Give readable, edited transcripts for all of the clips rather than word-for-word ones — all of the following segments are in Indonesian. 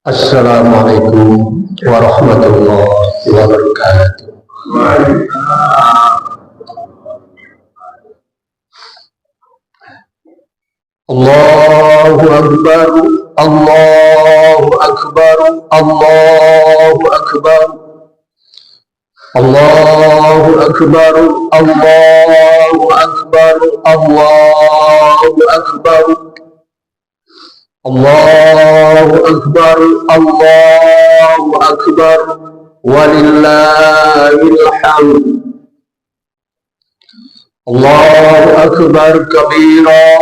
Assalamualaikum warahmatullahi wabarakatuh. Allahu Akbar, Allahu Akbar, Allahu Akbar, Allahu Akbar, Allahu Akbar, Allahu Akbar, Allahu Akbar, Allahu Akbar, walillahil hamd. Allahu Akbar kabira,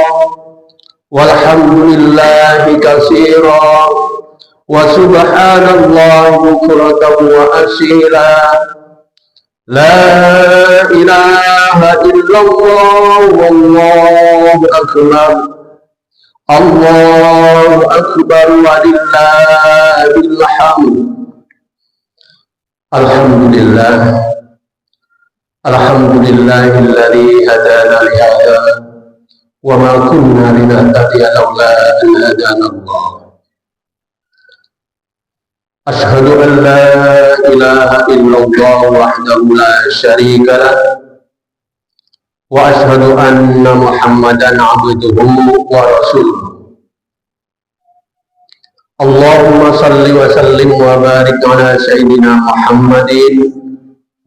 walhamdulillahi katsira, wa subhanallahi bukratan wa asila. La ilaha illallah, wallahu akbar, Allahu akbar, walillahil hamd. Alhamdulillah, alhamdulillahilladzi hadana li hadza wa ma kunna linahtadiya laula an hadana Allah. Ashhadu an la ilaha illallah wahdahu la syarika lah, wa ashhadu anna Muhammadan abduhu wa rasuluh. Allahumma salli wa sallim wa barik ala sayyidina Muhammadin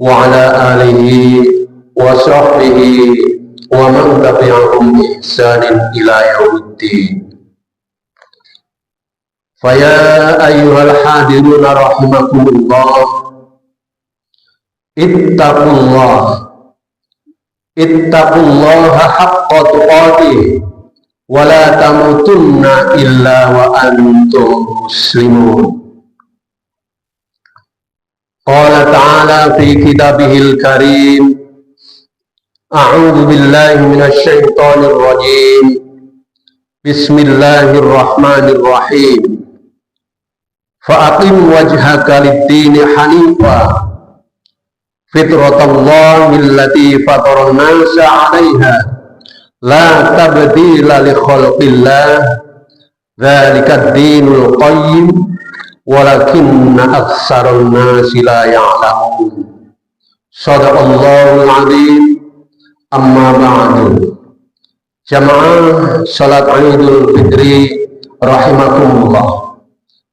wa ala alihi wa sahbihi wa man tabi'ahum bi ihsanin ila yaumiddin. Faya ayyuhal hadiruna rahimakumullah, ittaqullaha haqqa tuqatih wa la tamutunna illa wa antum muslimun. Qala ta'ala fi kitabihil karim, a'udzu billahi minasy syaithanir rajim. Bismillahirrahmanirrahim. Fa'aqim wajhaka lid-dini hanifa fitratallahi allati fataran nasa 'alaiha la tabdila li khalqillah dzalikad dinul qayyim walakinna aktsaran nasi la ya'lamun. Shadaqallahul 'azim. Amma ba'du. Jamaah salat Idul Fitri rahimakumullah.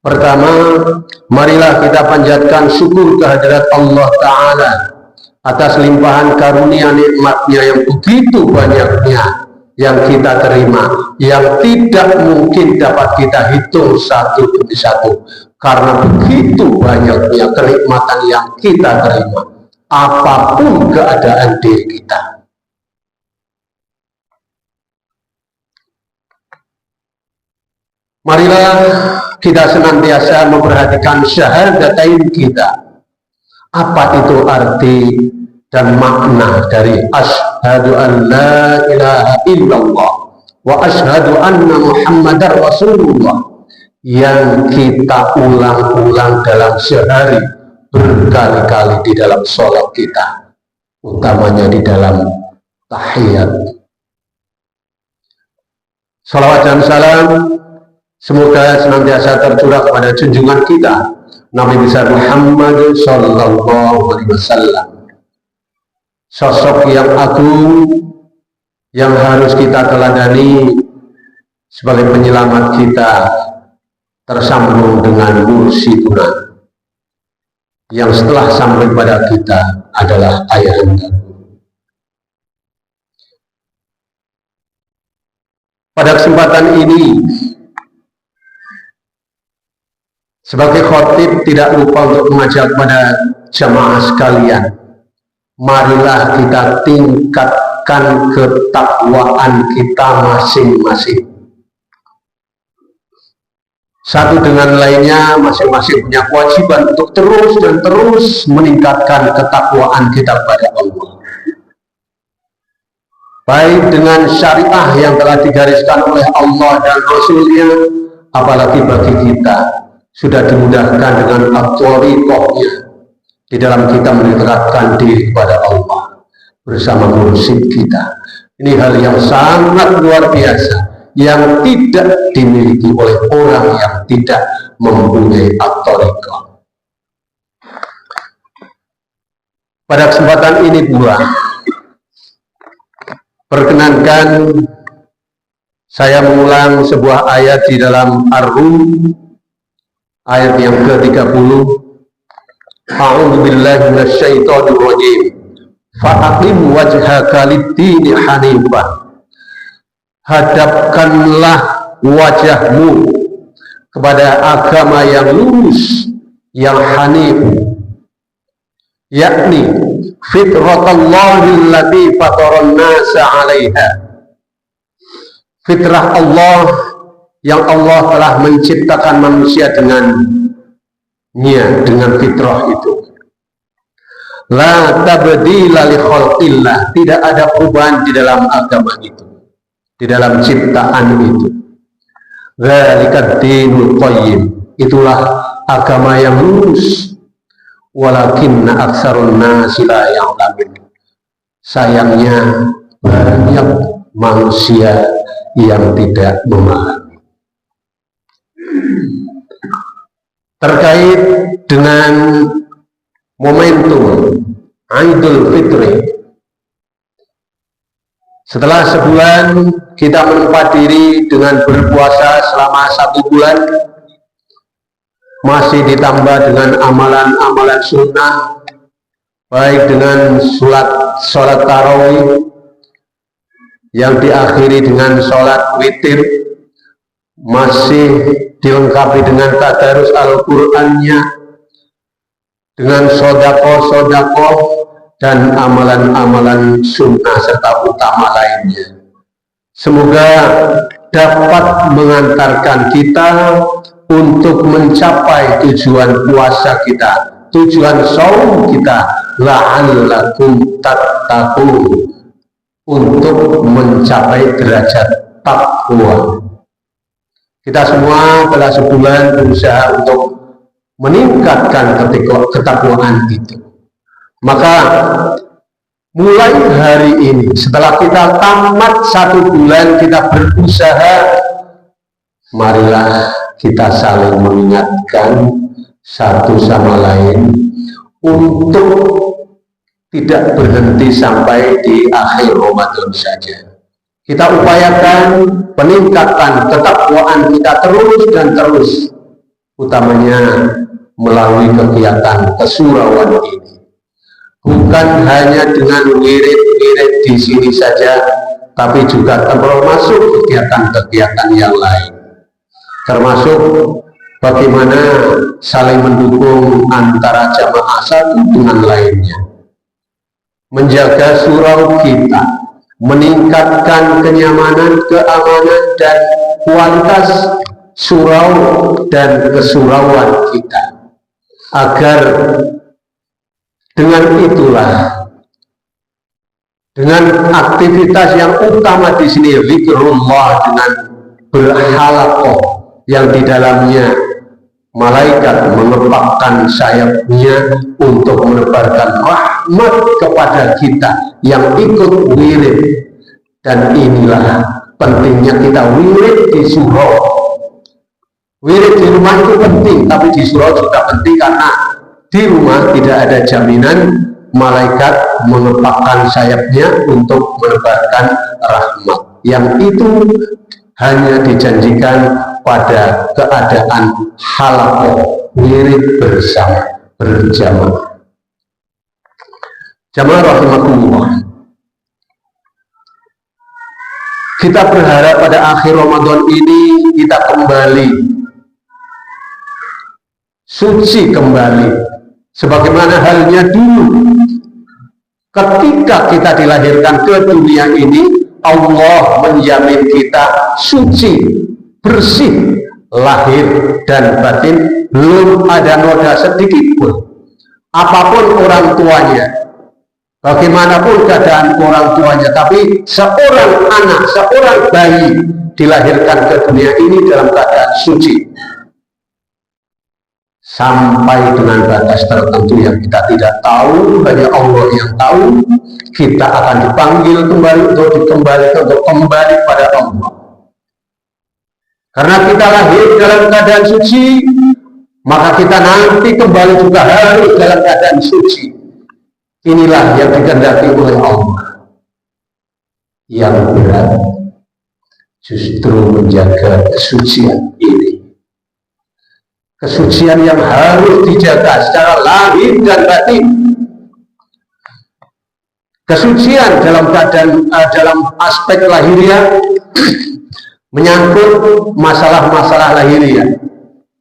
Pertama, marilah kita panjatkan syukur kehadirat Allah Ta'ala atas limpahan karunia nikmatnya yang begitu banyaknya yang kita terima, yang tidak mungkin dapat kita hitung satu demi satu, karena begitu banyaknya kenikmatan yang kita terima, apapun keadaan diri kita. Marilah kita senantiasa memperhatikan syahadatain kita. Apa itu arti dan makna dari asyhadu an la ilaha illallah wa asyhadu anna Muhammadar Rasulullah yang kita ulang-ulang dalam sehari berkali-kali di dalam sholat kita, utamanya di dalam tahiyat. Salawat dan salam semoga senantiasa tercurah kepada junjungan kita Nabi besar Muhammad sallallahu alaihi wasallam, sosok yang agung yang harus kita teladani sebagai penyelamat kita, tersambung dengan mursyiduna yang setelah sampai pada kita adalah ayahanda. Pada kesempatan ini sebagai khotib tidak lupa untuk mengajak pada jamaah sekalian, marilah kita tingkatkan ketakwaan kita masing-masing. Satu dengan lainnya masing-masing punya kewajiban untuk terus dan terus meningkatkan ketakwaan kita kepada Allah. Baik dengan syariah yang telah digariskan oleh Allah dan Rasul-Nya, apalagi bagi kita sudah dimudahkan dengan at-thariqahnya di dalam kita mendekatkan diri kepada Allah bersama mursyid kita. Ini hal yang sangat luar biasa yang tidak dimiliki oleh orang yang tidak mempunyai at-thariqah. Pada kesempatan ini pula, perkenankan saya mengulang sebuah ayat di dalam Ar-Rum, ayat yang ke-30. A'udzu billahi minasyaitonir rajim. Fa'aqim wajhaka lid-dini hanifan. Hadapkanlah wajahmu kepada agama yang lurus, yang hanif, yakni fitratallahi allati fataran nasa 'alaiha. Fitrah Allah yang Allah telah menciptakan manusia dengannya, dengan fitrah itu. La tabdila li khalqillah, tidak ada perubahan di dalam agama itu, di dalam ciptaan itu. Dzalikad dinul qayyim, itulah agama yang lurus. Walakinna aktsarun nasi la ya'lamun, sayangnya banyak manusia yang tidak memahami. Terkait dengan momentum Idul Fitri, setelah sebulan kita menempat diri dengan berpuasa selama 1 bulan, masih ditambah dengan amalan-amalan sunnah, baik dengan sholat tarawih yang diakhiri dengan sholat witir, masih dilengkapi dengan tadarus Al-Qur'annya, dengan sodako-sodako dan amalan-amalan sunnah serta utama lainnya. Semoga dapat mengantarkan kita untuk mencapai tujuan puasa kita, tujuan saum kita, la'allakum tattaqun, untuk mencapai derajat takwa. Kita semua telah sebulan berusaha untuk meningkatkan ketakwaan itu. Maka mulai hari ini, setelah kita tamat 1 bulan kita berusaha, marilah kita saling mengingatkan satu sama lain untuk tidak berhenti sampai di akhir Ramadan saja. Kita upayakan peningkatan ketakwaan kita terus dan terus, utamanya melalui kegiatan kesurauan ini. Bukan hanya dengan wirid-wirid di sini saja, tapi juga termasuk kegiatan-kegiatan yang lain. Termasuk bagaimana saling mendukung antara jamaah satu dengan lainnya, menjaga surau kita, meningkatkan kenyamanan, keamanan, dan kualitas surau dan kesurauan kita, agar dengan itulah, dengan aktivitas yang utama di sini, zikrullah, dengan berhalaqah yang di dalamnya malaikat mengepakkan sayapnya untuk menebarkan rahmat kepada kita yang ikut wirid. Dan inilah pentingnya kita wirid di surau. Wirid di rumah itu penting, tapi di surau juga penting, karena di rumah tidak ada jaminan malaikat mengepakkan sayapnya untuk menebarkan rahmat. Yang itu hanya dijanjikan pada keadaan halaqah, wirid bersama, berjamaah. Jamaah rahimakumullah, kita berharap pada akhir Ramadan ini kita kembali suci, kembali sebagaimana halnya dulu ketika kita dilahirkan ke dunia ini. Allah menjamin kita suci, bersih, lahir dan batin, belum ada noda sedikit pun. Apapun orang tuanya, bagaimanapun keadaan orang tuanya, tapi seorang anak, seorang bayi dilahirkan ke dunia ini dalam keadaan suci, sampai dengan batas tertentu yang kita tidak tahu, hanya Allah yang tahu. Kita akan dipanggil kembali untuk kembali pada Allah. Karena kita lahir dalam keadaan suci, maka kita nanti kembali juga harus dalam keadaan suci. Inilah yang dikehendaki oleh Allah. Yang berat justru menjaga kesucian ini. Kesucian yang harus dijaga secara lahir dan batin. Kesucian dalam keadaan dalam aspek lahiriah menyangkut masalah-masalah lahiriah,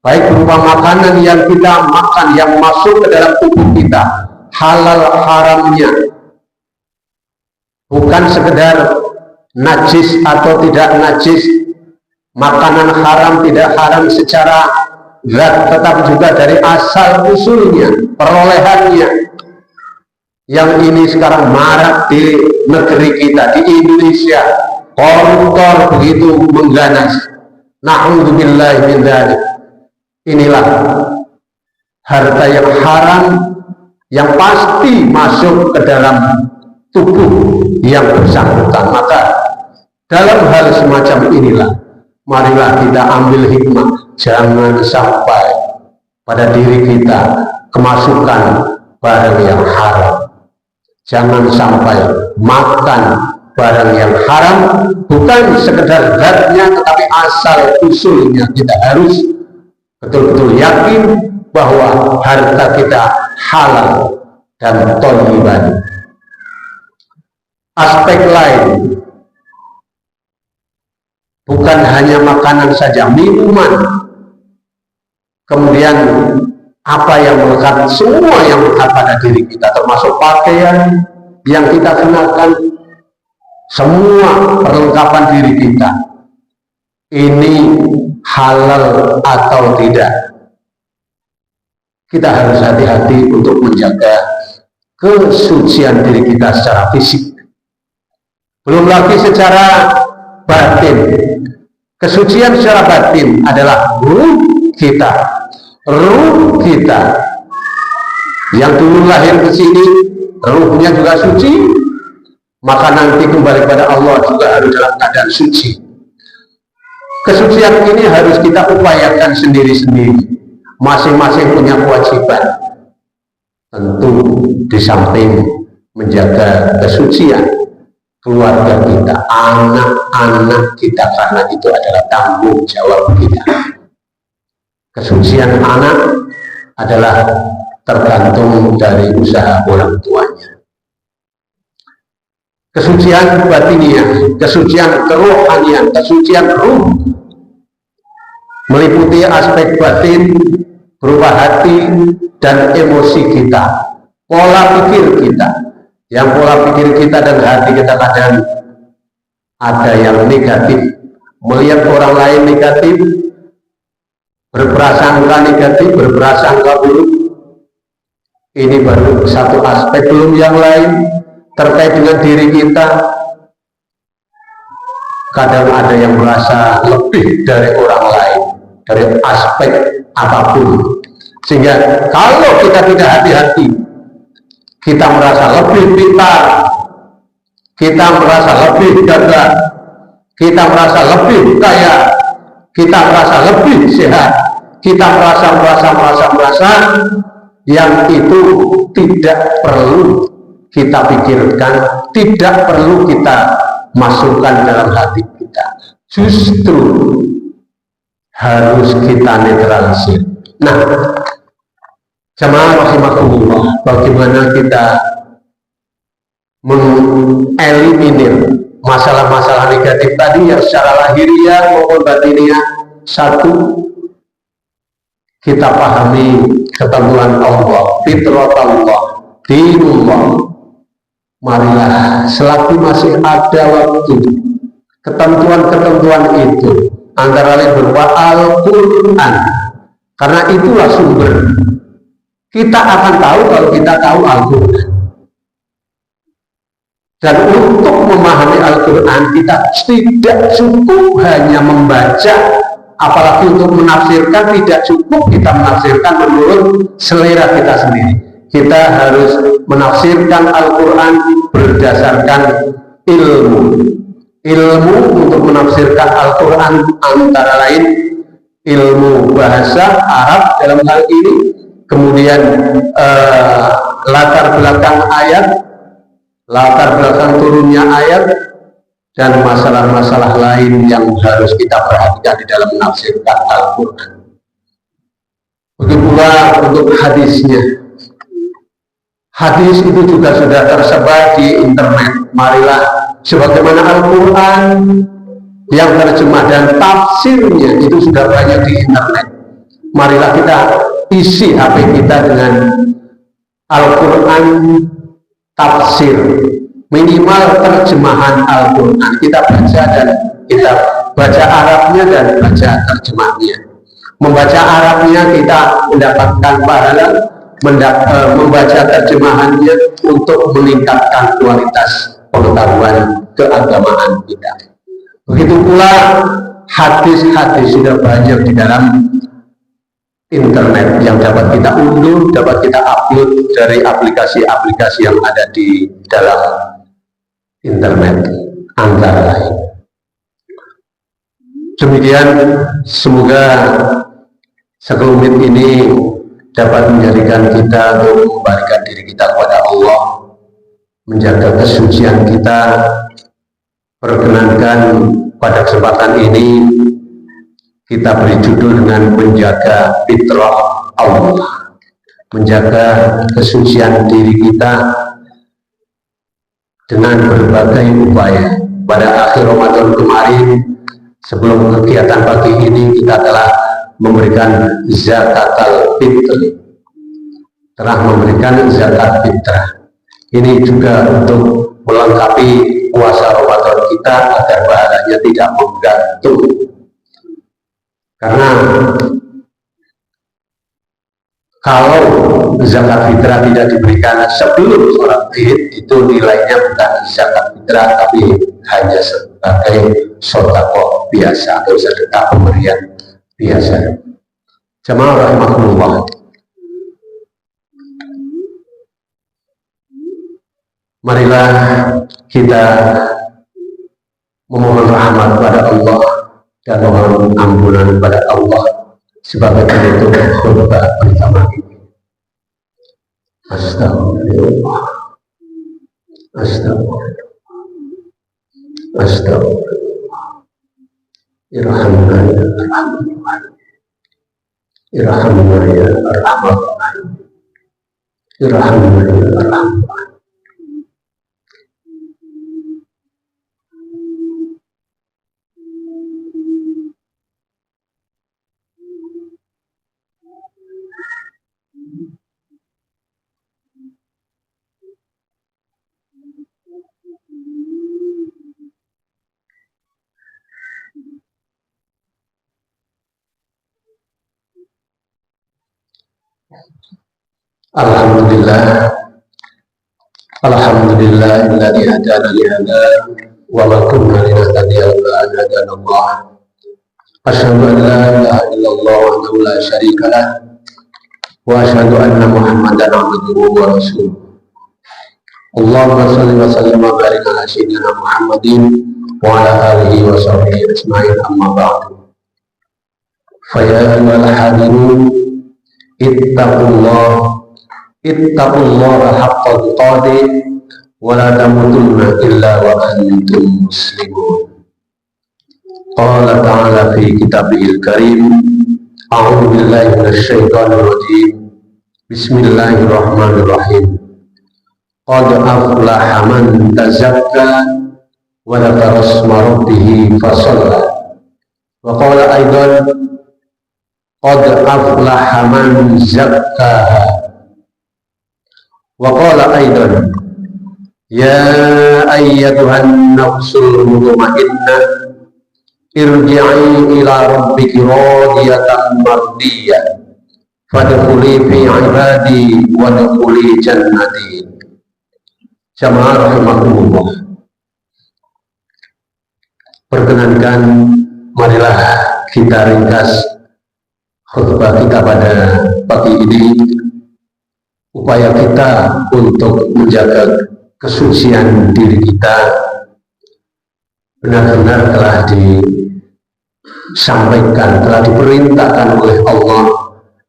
baik berupa makanan yang kita makan yang masuk ke dalam tubuh kita, halal haramnya, bukan sekedar najis atau tidak najis, makanan haram tidak haram secara zat, tetapi juga dari asal usulnya, perolehannya. Yang ini sekarang marak di negeri kita, di Indonesia. Koruptor begitu mengganas. Na'udzubillahi min dzalik. Inilah harta yang haram yang pasti masuk ke dalam tubuh yang bersangkutan. Maka dalam hal semacam inilah, marilah kita ambil hikmah. Jangan sampai pada diri kita kemasukan barang yang haram. Jangan sampai makan barang yang haram, bukan sekedar zatnya, tetapi asal usulnya. Kita harus betul-betul yakin bahwa harta kita halal dan thayyiban. Aspek lain, bukan hanya makanan saja, minuman, kemudian apa yang melekat, semua yang melekat pada diri kita, termasuk pakaian yang kita kenakan, semua perlengkapan diri kita, ini halal atau tidak. Kita harus hati-hati untuk menjaga kesucian diri kita secara fisik, belum lagi secara batin. Kesucian secara batin adalah ruh kita. Ruh kita yang dulu lahir ke sini, ruhnya juga suci, maka nanti kembali pada Allah juga harus dalam keadaan suci. Kesucian ini harus kita upayakan sendiri-sendiri. Masing-masing punya kewajiban. Tentu di samping menjaga kesucian keluarga kita, anak-anak kita, karena itu adalah tanggung jawab kita. Kesucian anak adalah tergantung dari usaha orang tuanya. Kesucian batiniah, kesucian kerohanian, kesucian ruh meliputi aspek batin berupa hati dan emosi kita, pola pikir kita. Yang pola pikir kita dan hati kita kadang ada yang negatif, melihat orang lain negatif, berprasangka negatif, berprasangka buruk. Ini baru satu aspek, belum yang lain terkait dengan diri kita. Kadang ada yang merasa lebih dari orang lain, dari aspek apapun, sehingga kalau kita tidak hati-hati, kita merasa lebih pintar, kita merasa lebih gagah, kita merasa lebih kaya, kita merasa lebih sehat, kita merasa yang itu tidak perlu kita pikirkan, tidak perlu kita masukkan dalam hati kita. Justru harus kita netralisir. Nah, jamaah rahimakumullah, bagaimana kita mengeliminir masalah-masalah negatif tadi yang secara lahiriah maupun batiniah? Satu, kita pahami ketentuan Allah, fitrah Allah, dinullah. Marilah selagi masih ada waktu, ketentuan-ketentuan itu antara lain berupa Al-Quran, karena itulah sumber. Kita akan tahu kalau kita tahu Al-Quran. Dan untuk memahami Al-Quran, kita tidak cukup hanya membaca, apalagi untuk menafsirkan tidak cukup kita menafsirkan menurut selera kita sendiri. Kita harus menafsirkan Al-Quran berdasarkan ilmu, ilmu untuk menafsirkan Al-Quran, antara lain ilmu bahasa Arab dalam hal ini, kemudian latar belakang ayat, latar belakang turunnya ayat, dan masalah-masalah lain yang harus kita perhatikan di dalam menafsirkan Al-Quran. Begitu pula untuk hadisnya. Hadis itu juga sudah tersebar di internet. Marilah sebagaimana Al-Quran yang terjemah dan tafsirnya itu sudah banyak di internet, marilah kita isi HP kita dengan Al-Quran tafsir, minimal terjemahan Al-Quran kita baca, dan kita baca Arabnya dan baca terjemahnya. Membaca Arabnya kita mendapatkan pahala, membaca terjemahannya untuk meningkatkan kualitas pengetahuan keagamaan kita. Begitu pula hadis-hadis sudah banyak di dalam internet yang dapat kita unduh, dapat kita upload dari aplikasi-aplikasi yang ada di dalam internet, antara lain. Demikian, semoga sekelumit ini dapat menjadikan kita untuk membalikan diri kita kepada Allah, menjaga kesucian kita. Perkenankan pada kesempatan ini kita beri judul dengan menjaga fitrah Allah, menjaga kesucian diri kita dengan berbagai upaya. Pada akhir Ramadan kemarin, sebelum kegiatan pagi ini, kita telah memberikan zakatul fitri, telah memberikan zakat fitrah. Ini juga untuk melengkapi puasa Ramadan kita agar pahalanya tidak menggantung. Karena kalau zakat fitrah tidak diberikan sebelum sholat Id, itu nilainya bukan zakat fitrah, tapi hanya sebagai sedekah biasa atau sedekah pemberian biasa. Jamaah rahimahullah. Marilah kita memohon rahmat kepada Allah dan memohon ampunan kepada Allah sebagai penutup khutbah bersama ini. Astagfirullah, astagfirullah, astagfirullah. Irhamna ya Rahman, irhamna ya Rahman, irhamna ya Rahman. Alhamdulillah, alhamdulillah alladzi hadana li hadza wa ma kunna linahtadiya laula an hadana Allah. Asyhadu an la ilaha illallah wahdahu la syarika lah wa asyhadu anna Muhammadan abduhu wa rasuluh. Allahumma shalli wa sallim wa barik ala sayyidina Muhammadin wa ala alihi wa sahbihi ajma'in, amma ba'du. Fa ya ayyuhal hadirun ittaqullaha haqqa tuqatih wa la tamutunna illa wa antum muslimun. Qala ta'ala fi kitabihil karim, a'udzu billahi minasy syaithanir rajim. Bismillahirrahmanirrahim. Qad aflaha man tazakka wa dzakara isma rabbih fasalla. Wa qala aidan qad aflaha man zakkaha. Wa qala aidan ya ayyatuhan nafsul mutmainnah irji'i ila rabbiki radiyatan mardiyah fadkhuli fi ibadi wa dkhuli jannati. Jamaah rahimakumullah. Perkenankan marilah kita ringkas khutbah kita pada pagi ini, upaya kita untuk menjaga kesucian diri kita benar-benar telah disampaikan, telah diperintahkan oleh Allah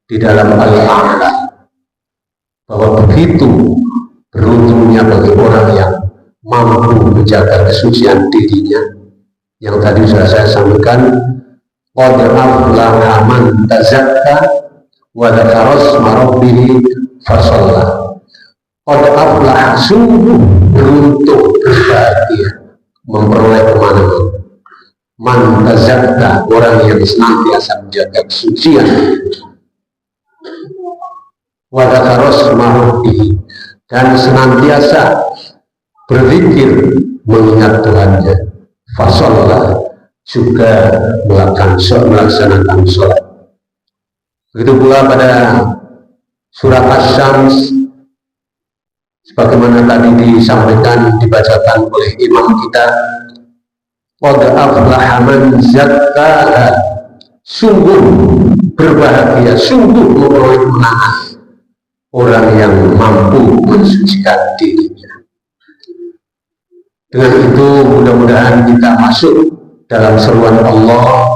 di dalam Al-A'la, bahwa begitu beruntungnya bagi orang yang mampu menjaga kesucian dirinya, yang tadi sudah saya sampaikan, qad aflaha man tazakka wa dzakara isma rabbih fasalla. Qad aflaha, sungguh beruntung, berbahagia, memperoleh kemenangan, man tazakka, orang yang senantiasa menjaga kesucian, wa dzakara isma rabbih, dan senantiasa berzikir mengingat Tuhannya, fasalla, juga melaksanakan sholat. Begitu pula pada surat Asy-Syams, sebagaimana tadi disampaikan, dibacakan oleh imam kita, qad aflaha man zakkaha, sungguh berbahagia, sungguh memperoleh kemenangan orang yang mampu mensucikan dirinya. Dengan itu mudah-mudahan kita masuk dalam seruan Allah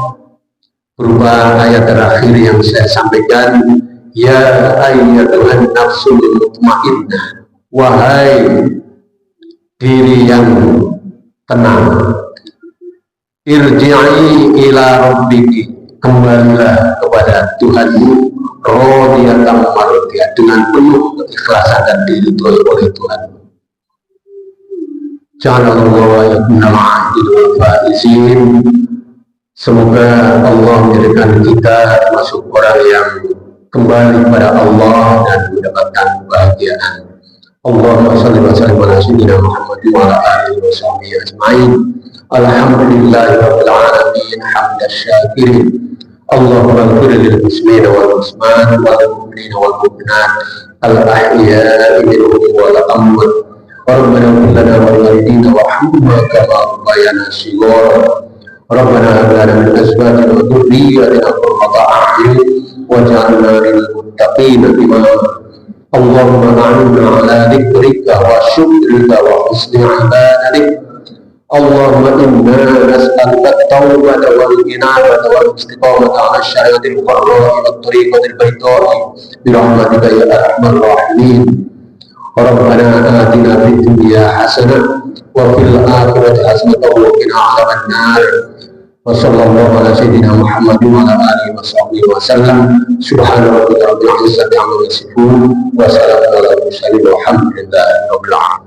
berupa ayat terakhir yang saya sampaikan, ya ayyatuhan nafsul mutmainnah, wahai diri yang tenang, irji'i ila rabbiki, kembalilah kepada Tuhanmu, radiyatan mardiyah, dengan penuh keikhlasan dan diridhoi oleh Tuhan. Ja'alallahu yakuna ma'adil wal faizin. Semoga Allah menjadikan kita termasuk orang yang kembali kepada Allah dan mendapatkan kebahagiaan. Allahumma shalli wa sallim ala sayyidina Muhammad wa ala alihi wa sahbihi ajma'in. Alhamdulillahi rabbil alamin, hamdan syakirin. Allahumma ighfir lil muslimina wal muslimat wal mu'minina wal mu'minat al ahya'i minhum wal amwat. Rabbana ighfir lana wa liwalidayna warhamhuma kama rabbayana shighara. Rabbana hab lana min azwajina wa dhurriyyatina qurrata a'yun waj'alna lil muttaqina imama. Allahumma a'inna ala dzikrika wa syukrika wa husni ibadatik. Allahumma inna nas'aluka at-taubata wal inabata wal istiqamata 'ala syari'atil muqarrarati wat tariqatil baydha'i bi rahmatika ya arhamar rahimin. Rabbana atina fid dunya hasanah wa fil akhirati hasanah wa qina adzaban nar. Wa sallallahu ala sayyidina Muhammad wa ala alihi wa sahbihi wa sallam. Subhana rabbika rabbil izzati amma yasifun wa salamun ala al mursalin walhamdulillahi rabbil alamin.